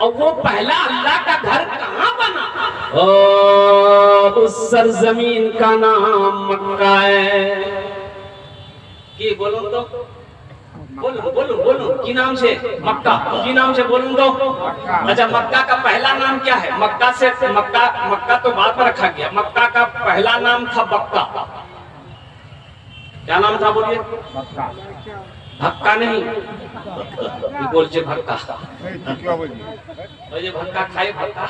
और वो पहला अल्लाह का घर कहाँ बना? उस सरजमीन का नाम मक्का है। की बोलो तो, बोलो बोलो बोलो, की नाम से? मक्का। की नाम से बोलूं तो? अच्छा, मक्का का पहला नाम क्या है? मक्का से मक्का तो बाद में रखा गया। मक्का का पहला नाम था बक्का। क्या नाम था बोलिए? भक्का नहीं, बोल से भक्का, भक्का खाए भक्का,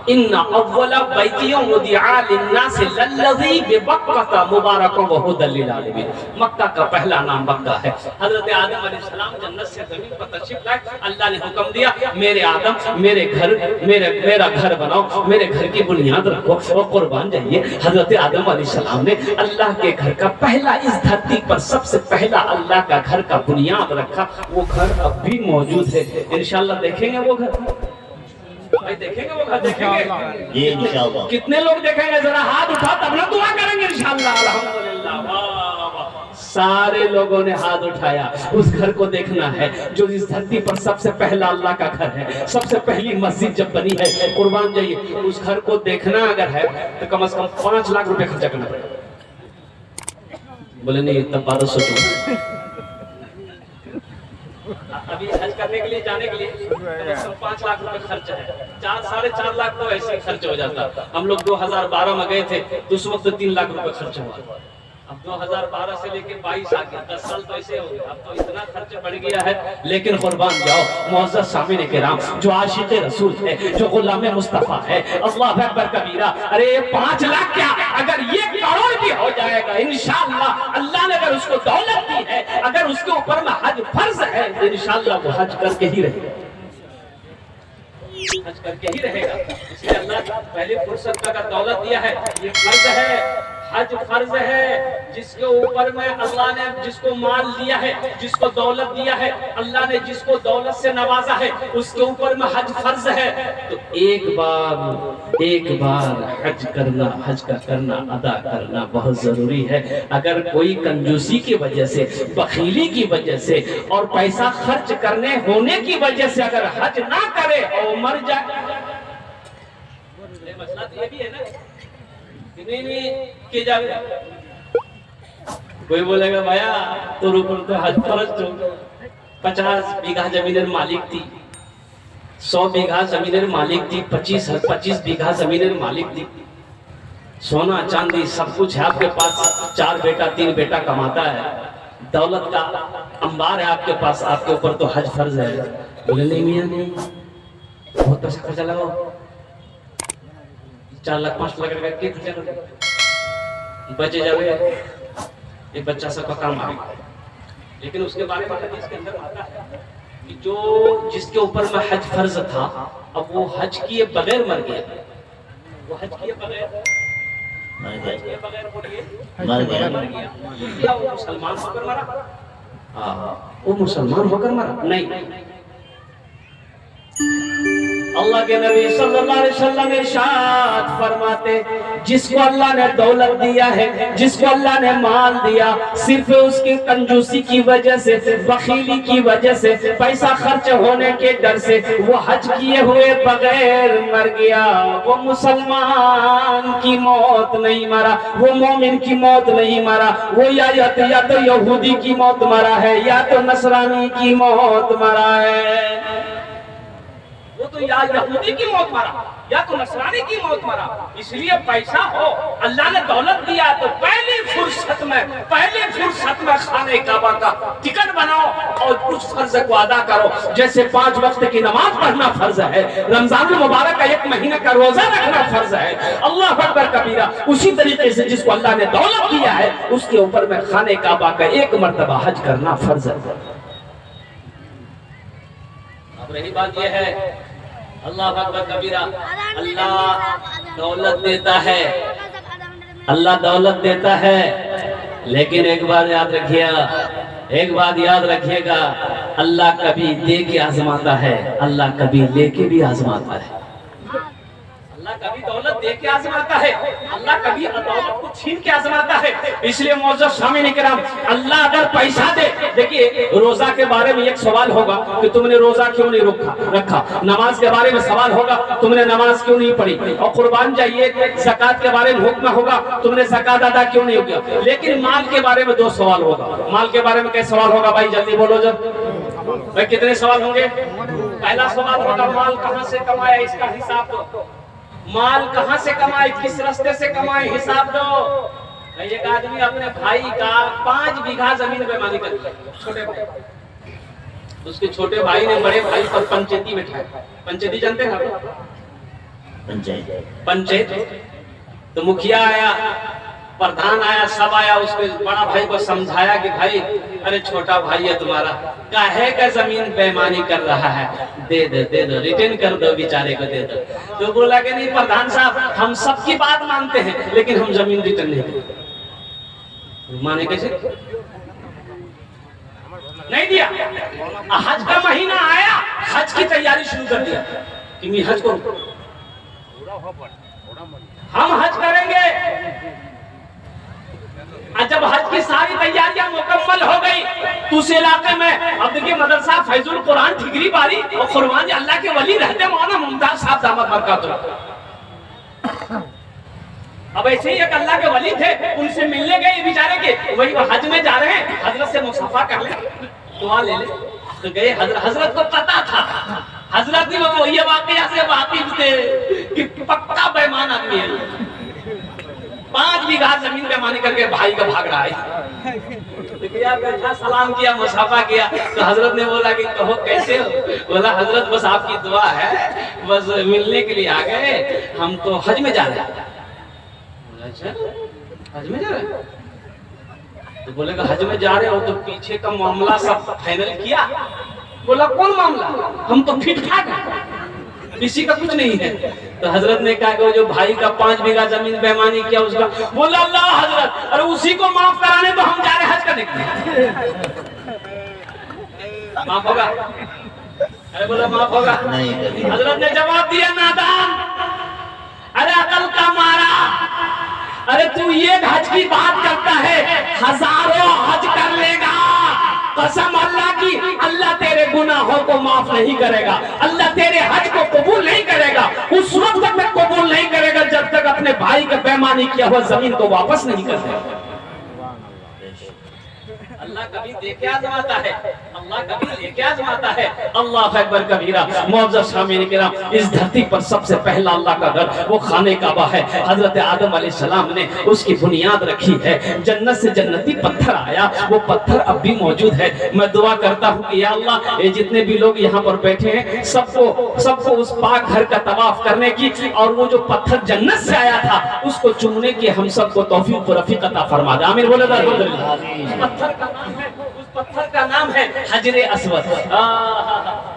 इन्ना अव्वला बैतियों मुदिआ लिन्नास लल्लज़ी बिबक्का मुबारकन व हुदल लिल आलमीन। मक्का का पहला नाम बक्का है। हजरत आदम अलैहिस्सलाम जन्नत से जमीन पर तशरीफ लाए, अल्लाह ने हुक्म दिया, मेरे आदम मेरा घर बनाओ, मेरे घर की बुनियाद रखो और कुर्बान जाइए। हजरत आदम अलैहिस्सलाम ने अल्लाह के घर का पहला, इस धरती पर सबसे पहला अल्लाह का घर का बुनियाद रखा। वो घर अब भी मौजूद है। इंशाअल्लाह देखेंगे वो घर, भाई देखेंगे वो घर, देखेंगे ये इंशाअल्लाह। कितने लोग देखेंगे? जरा हाथ उठा तब ना दुआ करेंगे इंशाअल्लाह। अल्हम्दुलिल्लाह, वाह। सारे लोगों ने हाथ उठाया। उस घर को देखना है जो इस धरती पर सबसे पहला अल्लाह का घर है। सबसे पहली मस्जिद जब बनी है, कुर्बान जाइए, उस घर को देखना अगर है तो कम से कम 5 लाख रुपए खर्चा करना पड़ेगा। बोले नहीं तब 1200। अभी हज करने के लिए जाने के लिए 5 लाख रुपए खर्च है। 4-4.5 लाख तो ऐसे ही खर्च हो जाता। हम लोग 2012 में गए थे तो उस वक्त 3 लाख रुपए खर्च हुआ। अब 2012 से लेके 22 आ गया, 10 साल तो ऐसे हो गए। अब तो इतना खर्च बढ़ गया है। लेकिन कुर्बान जाओ मुअज़्ज़ज़ सामीन किराम, जो आशिक़ रसूल है, जो गुलाम मुस्तफ़ा है, अल्लाह अकबर कबीरा। अरे 5 लाख क्या, अगर ये करोड़ भी हो जाएगा इंशाअल्लाह, अल्लाह ने अगर उसको दौलत दी है, अगर उसके ऊपर में हज फर्ज है तो इंशाअल्लाह वो हज करके ही रहेगा, हज करके ही रहेगा। इसलिए अल्लाह पहले फुर्सत का अगर दौलत दिया है, ये फर्ज है, हज फर्ज है। जिसके ऊपर में अल्लाह ने जिसको माल दिया है, जिसको दौलत दिया है, अल्लाह ने जिसको दौलत से नवाजा है, उसके ऊपर में हज फर्ज है। तो एक बार हज करना, हज का करना, अदा करना बहुत जरूरी है। अगर कोई कंजूसी की वजह से, बखीली की वजह से और पैसा खर्च करने होने की वजह से अगर हज ना करे और मर जाए, मसला तो ये भी है ना, नहीं कि जावे। कोई बोलेगा भैया तो ऊपर तो हज फर्ज तो 50 बीघा जमीन मालिक थी, 100 बीघा जमीन मालिक थी, 25 बीघा जमीन मालिक थी, सोना चांदी सब कुछ है आपके पास, 4 बेटा 3 बेटा कमाता है, दौलत का अंबार है आपके पास, आपके ऊपर तो हज फर्ज है। बोले नहीं मियां नहीं, बहुत पैसा खर्चा लगाओ, 4 लाख 5 लाख रुपए के खर्चा करो, बचे जावे एक बच्चा सबका काम आएगा। लेकिन उसके बारे में हदीस के अंदर आता है कि जो जिसके ऊपर में हज फर्ज था, अब वो हज किए बगैर मर गया, वो हज किए बगैर मर गया, वो मुसलमान होकर मरा? वो मुसलमान होकर मरा नहीं। अल्लाह के नबी सल्लल्लाहु अलैहि वसल्लम इरशाद फरमाते, जिसको अल्लाह ने दौलत दिया है, जिसको अल्लाह ने माल दिया, सिर्फ उसकी कंजूसी की वजह से, बखीली की वजह से, पैसा खर्च होने के डर से वो हज किए हुए बगैर मर गया, वो मुसलमान की मौत नहीं मरा, वो मोमिन की मौत नहीं मरा, वो या तो यहूदी की मौत मरा है, या तो नसरानी की मौत मरा है। वो तो या यहूदी की मौत मरा या तो नसरानी की मौत मरा। इसलिए पैसा हो, अल्लाह ने दौलत दिया तो पहली फुर्सत में खाने काबा का टिकट बनाओ और उस फर्ज को अदा करो। जैसे 5 वक्त की नमाज पढ़ना फर्ज है, रमजान मुबारक का 1 महीने का रोजा रखना फर्ज है, अल्लाह अकबर कबीरा, उसी तरीके से जिसको अल्लाह ने दौलत दिया है उसके ऊपर में खाने काबा का 1 मर्तबा हज करना फर्ज है। अब रही बात यह है, अल्लाह अकबर कबीरा, अल्लाह दौलत देता है, अल्लाह दौलत देता है, लेकिन एक बात याद रखिएगा, अल्लाह कभी दे के आजमाता है, अल्लाह कभी लेके भी आजमाता है। अल्लाह कभी दौलत दे के आजमाता है, अल्लाह कभी दौलत को छीन के आजमाता है। इसलिए मौजूद सामने किराम, अल्लाह अगर पैसा दे, देखिए रोजा के बारे में एक सवाल होगा कि तुमने रोजा क्यों नहीं रखा, नमाज के बारे में सवाल होगा तुमने नमाज क्यों नहीं पढ़ी, और कुर्बान जाइए ज़कात के बारे में हुक्म होगा तुमने ज़कात अदा क्यों नहीं किया। लेकिन माल के बारे में 2 सवाल होगा। माल के बारे में क्या सवाल होगा भाई, जल्दी बोलो जब भाई, कितने सवाल होंगे? पहला सवाल होगा माल कहां से कमाया, इसका हिसाब दो। माल कहां से कमाए, किस रास्ते से कमाए, हिसाब दो। एक आदमी अपने भाई का 5 बीघा जमीन बेईमानी कर दिया, छोटे भाई, उसके छोटे भाई ने बड़े भाई पर पंचायती बैठाया। पंचायती जानते हैं आप? पंचायत तो मुखिया आया, प्रधान आया, सब आया, उसके बड़ा भाई को समझाया कि भाई अरे छोटा भाई है तुम्हारा, काहे का जमीन बेईमानी कर रहा है, दे दो रिटर्न कर दो, बेचारे को दे दो। तो बोला कि नहीं प्रधान साहब, हम सबकी बात मानते हैं लेकिन हम जमीन रिटर्न नहीं करते। माने कैसे? नहीं दिया। हज का महीना आया, हज की तैयारी शुरू कर दिया कि मैं हज को हम हज करेंगे। जब हज की सारी तैयारियां मुकम्मल हो गई तो उस इलाके में अब देखिए मदरसा फैजुल कुरान ठिगरी बारी और कुर्बान अल्लाह के वली रहते मौलाना मुमताज साहब दामद बरकातुहू। अब ऐसे ही एक अल्लाह के वली थे, उनसे मिलने गए बेचारे के, वही हज में जा रहे हैं, हजरत से मुसाफा कर ले, दुआ ले ले। तो गए, हजरत को पता था, हजरत भी वो ये वाकया से वाकिफ थे कि पक्का बेईमान आदमी है। 5 बीघा जमीन बेईमानी करके भाई का भाग रहा है। बैठा, सलाम किया, मुसाफा किया, तो हजरत ने बोला कि कहो कैसे हो? बोला हजरत बस आपकी दुआ है, बस मिलने के लिए आ गए, हम तो हज में जा रहे हैं। अच्छा हज में जा रहे हैं? तो बोलेगा हज में जा रहे हो तो पीछे का मामला सब फाइनल किया? बोला कौन मामला, हम तो ठीक ठाक है, किसी का कुछ नहीं है। तो हजरत ने कहा कि जो भाई का 5 बीघा जमीन बेईमानी किया उसका, बोला अल्लाह हजरत, अरे उसी को माफ कराने तो हम जा रहे हज करने के लिए। माफ होगा? अरे बोला माफ होगा नहीं। हजरत ने जवाब दिया नादान, अरे अकल का मारा, अरे तू ये हज की बात करता है, हजारों हज कर लेगा, कसम अल्लाह की, अल्लाह तेरे गुनाहों को माफ नहीं करेगा, अल्लाह तेरे हज को कबूल नहीं करेगा, उस वक्त तक कबूल नहीं करेगा जब तक अपने भाई का बेईमानी किया हुआ जमीन को वापस नहीं कर देगा। अल्लाह कभी देके आजमाता है, अल्लाह कभी लेके आजमाता है। अल्लाह अकबर कबीरा। मुअज़्ज़ज़ सामीन किराम, इस धरती पर सबसे पहला अल्लाह का घर वो खाने काबा है। हजरत आदम अलैहिस्सलाम ने उसकी बुनियाद रखी है। जन्नत से जन्नती पत्थर आया, वो पत्थर अब भी मौजूद है। मैं दुआ करता हूँ कि या अल्लाह, ये जितने भी लोग यहाँ पर बैठे हैं सबको उस पाक घर का तवाफ करने की, और वो जो पत्थर जन्नत से आया था उसको चूमने की हम सबको तौफीक व रफीक अता फरमा दे। आमीन बोले अल्हम्दुलिल्लाह। उस पत्थर का नाम है हजरे अस्वद।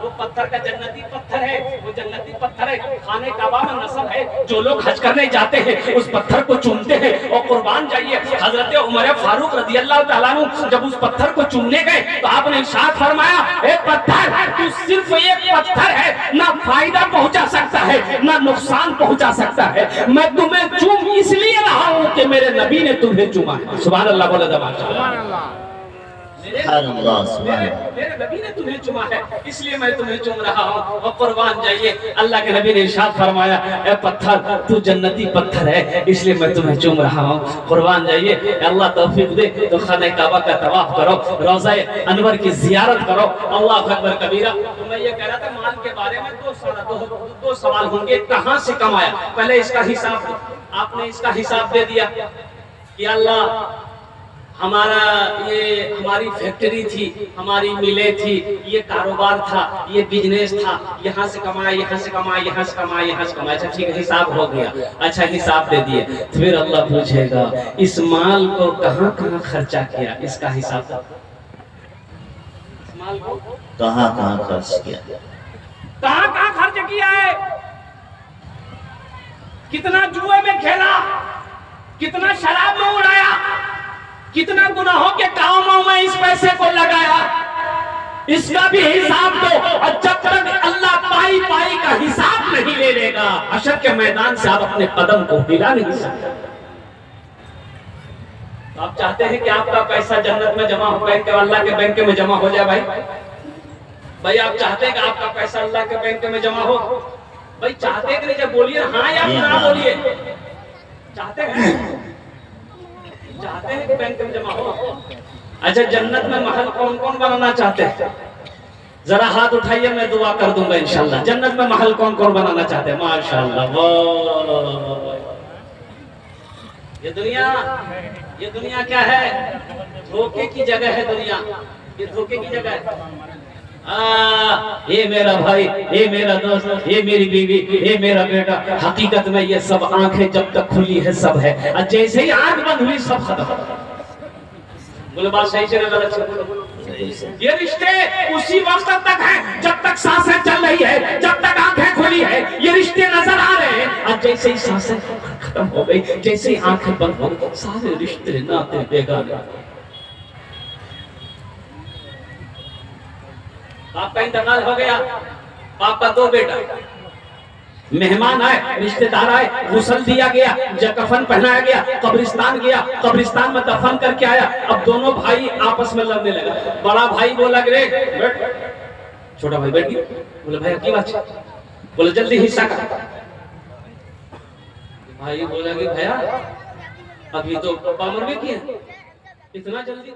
वो पत्थर का जन्नती पत्थर है, वो जन्नती पत्थर है, खाने काबा में नस्ब है। जो लोग हज करने जाते हैं उस पत्थर को चूमते हैं। और कुर्बान जाइए, हजरत उमर फारूक रज़ियल्लाहु तआला अन्हु जब उस पत्थर को चूमने गए तो आपने इरशाद फरमाया, ए पत्थर, तू सिर्फ एक पत्थर है, ना फायदा पहुंचा सकता है ना नुकसान पहुंचा सकता है। मैं तुम्हें चूम इसलिए रहा हूँ कि मेरे नबी ने तुम्हें चूमा है। सुभान अल्लाह बोले दबा, मेरे नबी ने तुम्हें चुमा है इसलिए मैं तुम्हें चुम रहा हूँ। और कुर्बान जाइए, अल्लाह के नबी ने इरशाद फरमाया, ए पत्थर, तू जन्नती पत्थर है इसलिए मैं तुम्हें चुम रहा हूँ। कुर्बान जाइए, अल्लाह तौफीक दे तो खाने काबा का तवाफ करो, रोज़ा अनवर की जियारत करो। अल्लाह अकबर कबीरा। तो मैं ये कह रहा था माल के बारे में दो सवाल होंगे, कहाँ से कमाया? पहले इसका हिसाब, आपने इसका हिसाब दे दिया कि अल्लाह हमारी फैक्ट्री थी, हमारी मिलें थी, ये कारोबार था, ये बिजनेस था, यहाँ से कमाया, यहाँ से कमाया, यहाँ से कमाया, यहाँ से कमाया। अच्छा ठीक है, हिसाब हो गया। अच्छा हिसाब दे दिए, तो फिर अल्लाह पूछेगा इस माल को कहाँ कहाँ खर्चा किया, इसका हिसाब। इस माल को कहाँ कहाँ खर्च किया, कहाँ कहाँ खर्च किया है, कितना जुए में खेला, कितना शराब में उड़ाया, कितना गुनाहों के कामों में इस पैसे को लगाया, इसका भी हिसाब दो। और जब तक अल्लाह पाई का हिसाब नहीं ले लेगा, हशर के मैदान से आप अपने कदम को हिला नहीं सकते। तो आप चाहते हैं कि आपका पैसा जन्नत में जमा हो, बैंक अल्लाह के बैंक में जमा हो जाए भाई? भाई आप चाहते हैं कि आपका पैसा अल्लाह के बैंक में जमा हो? भाई चाहते हैं कि नहीं? जब बोलिए हाँ या ना बोलिए। चाहते हैं? चाहते हैं कि बैंक में जमा हो? अच्छा, जन्नत में महल कौन कौन बनाना चाहते हैं? जरा हाथ उठाइए, मैं दुआ कर दूंगा इंशाल्लाह। जन्नत में महल कौन कौन बनाना चाहते हैं? माशाल्लाह। ये दुनिया क्या है? धोखे की जगह है दुनिया। ये धोखे की जगह है। ये मेरा भाई, ये मेरा दोस्त, ये मेरी बीवी, ये मेरा बेटा, हकीकत में ये सब आंखें जब तक खुली है सब है, और जैसे ही आंख बंद हुई सब खत्म। बोले बात सही से गलत से? ये रिश्ते उसी वक्त तक हैं जब तक सांसें चल रही है, जब तक आंखें खुली है, ये रिश्ते नजर आ रहे हैं। और जैसे ही सांसें खत्म हो गई, जैसे ही आंखें बंद हो गई, सारे रिश्ते नाते बेगाने। आपका इंतकाल हो गया, आपका 2 बेटा, मेहमान आए, रिश्तेदार आए, गुस्ल दिया गया, कफन पहनाया गया, कब्रिस्तान गया, कब्रिस्तान में दफन करके आया। अब दोनों भाई आपस में लड़ने लगा। बड़ा भाई बोला कि बैठ, छोटा भाई बैठ गया। बोले भैया की बात? बोले जल्दी हिस्सा कर। भाई बोला कि भैया अभी तो पापा मर गए, इतना जल्दी?